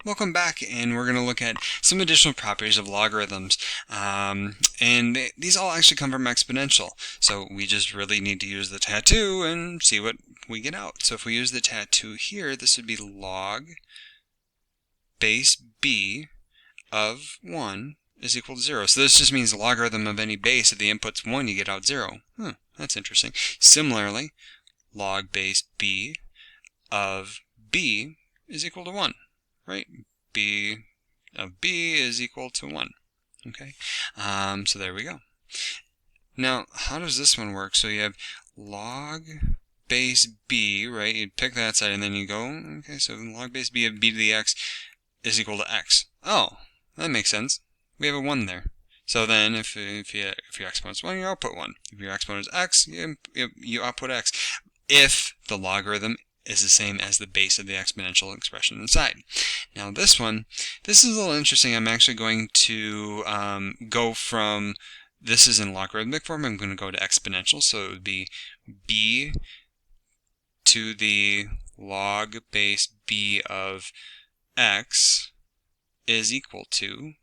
Welcome back, and we're going to look at some additional properties of logarithms. These all actually come from exponential, so we just really need to use the tattoo and see what we get out. So if we use the tattoo here, this would be log base b of 1 is equal to 0. So this just means the logarithm of any base. If the input's 1, you get out 0. That's interesting. Similarly, log base b of b is equal to 1. Right? B of b is equal to 1. Okay, so there we go. Now, how does this one work? So you have log base b, right? You pick that side and then you go, okay, so log base b of b to the x is equal to x. Oh, that makes sense. We have a 1 there. So then if your exponent's 1, you output 1. If your exponent is x, you output x. If the logarithm is the same as the base of the exponential expression inside. Now this is a little interesting. I'm actually going to go from, this is in logarithmic form, I'm going to go to exponential, so it would be b to the log base b of x is equal to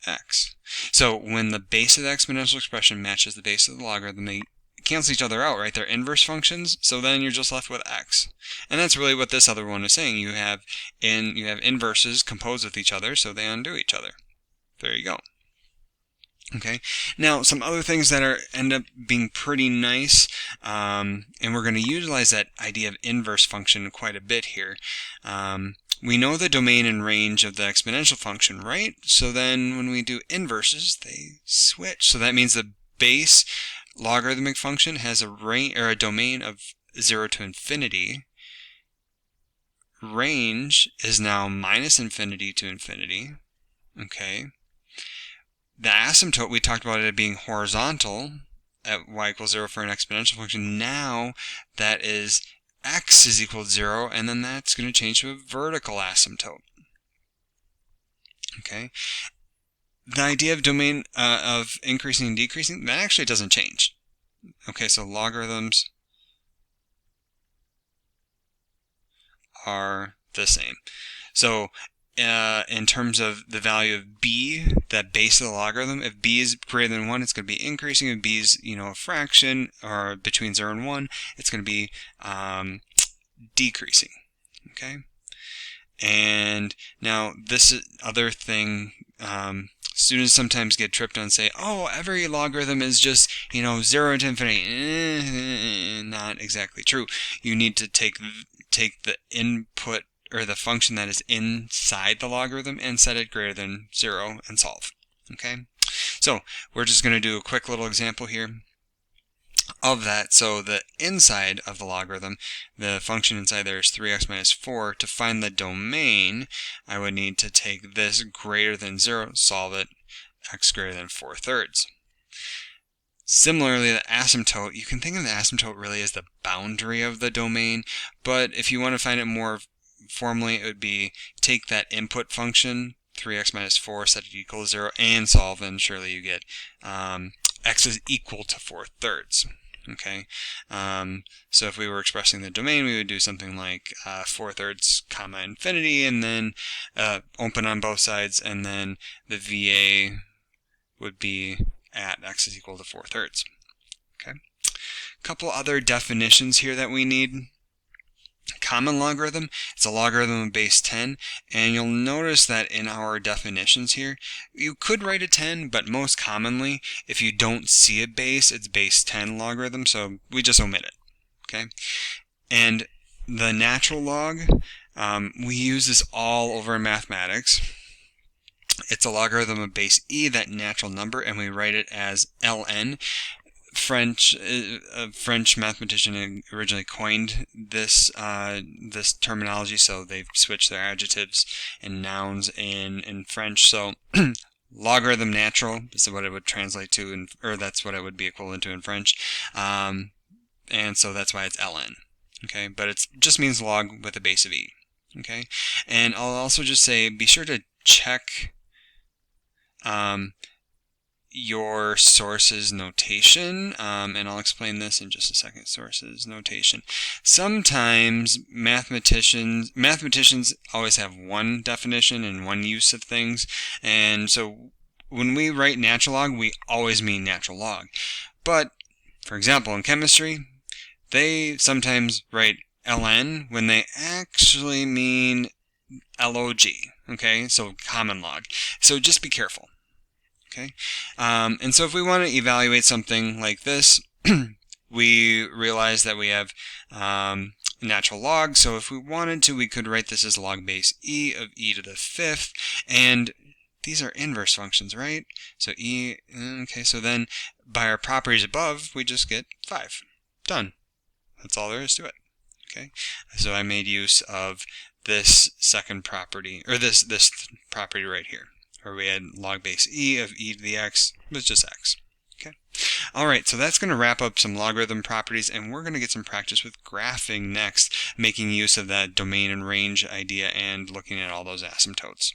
x. So when the base of the exponential expression matches the base of the logarithm, they cancel each other out, right? They're inverse functions, so then you're just left with x. And that's really what this other one is saying. You have inverses composed with each other, so they undo each other. There you go. Okay. Now, some other things that end up being pretty nice, and we're going to utilize that idea of inverse function quite a bit here. We know the domain and range of the exponential function, right? So then when we do inverses, they switch. So that means the base logarithmic function has a range or a domain of 0 to infinity. Range is now minus infinity to infinity. Okay. The asymptote, we talked about it being horizontal at y equals 0 for an exponential function. Now that is x is equal to 0, and then that's going to change to a vertical asymptote. Okay. The idea of domain of increasing and decreasing, that actually doesn't change. Okay, so logarithms are the same. So in terms of the value of b, that base of the logarithm, if b is greater than 1, it's going to be increasing. If b is a fraction or between 0 and 1, it's going to be decreasing. Okay, and now this other thing, students sometimes get tripped on and say, oh, every logarithm is just 0 to infinity. Not exactly true. You need to take the input or the function that is inside the logarithm and set it greater than 0 and solve. Okay, so we're just going to do a quick little example here of that. So the inside of the logarithm, the function inside there is 3x minus 4. To find the domain, I would need to take this greater than 0, solve it, x greater than 4/3. Similarly, the asymptote, you can think of the asymptote really as the boundary of the domain, but if you want to find it more formally, it would be take that input function, 3x minus 4, set it equal to 0, and solve, and surely you get x is equal to 4/3. Okay, so if we were expressing the domain, we would do something like 4/3 comma infinity, and then open on both sides, and then the VA would be at x is equal to 4/3. Okay, a couple other definitions here that we need. Common logarithm, it's a logarithm of base 10, and you'll notice that in our definitions here, you could write a 10, but most commonly, if you don't see a base, it's base 10 logarithm, so we just omit it. Okay, and the natural log, we use this all over in mathematics. It's a logarithm of base e, that natural number, and we write it as ln. A French mathematician originally coined this this terminology, so they've switched their adjectives and nouns in French. So logarithm natural is what it would translate to, or that's what it would be equivalent to in French, and so that's why it's ln. Okay, but it just means log with a base of e. Okay, and I'll also just say, be sure to check your sources notation, and I'll explain this in just a second. Sources notation. Sometimes mathematicians always have one definition and one use of things, and so when we write natural log, we always mean natural log. But for example, in chemistry, they sometimes write ln when they actually mean log. Okay, so common log. So just be careful. Okay, and so if we want to evaluate something like this, we realize that we have natural log. So if we wanted to, we could write this as log base e of e to the fifth, and these are inverse functions, right? So e, okay, so then by our properties above, we just get 5. Done. That's all there is to it. Okay, so I made use of this second property, or this property right here, where we had log base e of e to the x was just x. Okay. All right, so that's going to wrap up some logarithm properties, and we're going to get some practice with graphing next, making use of that domain and range idea and looking at all those asymptotes.